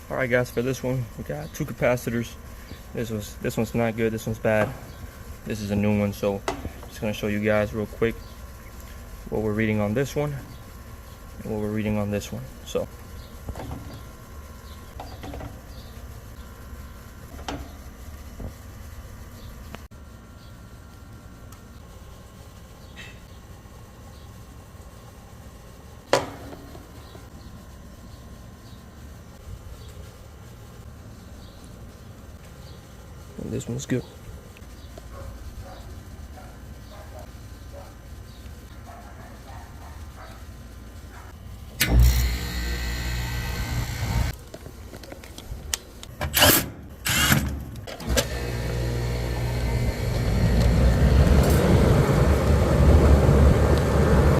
All right, guys, for this one, we got 2 capacitors. This one's not good. This one's bad. This is a new one, so just gonna show you guys real quick what we're reading on this one and what we're reading on this one. So and this one's good.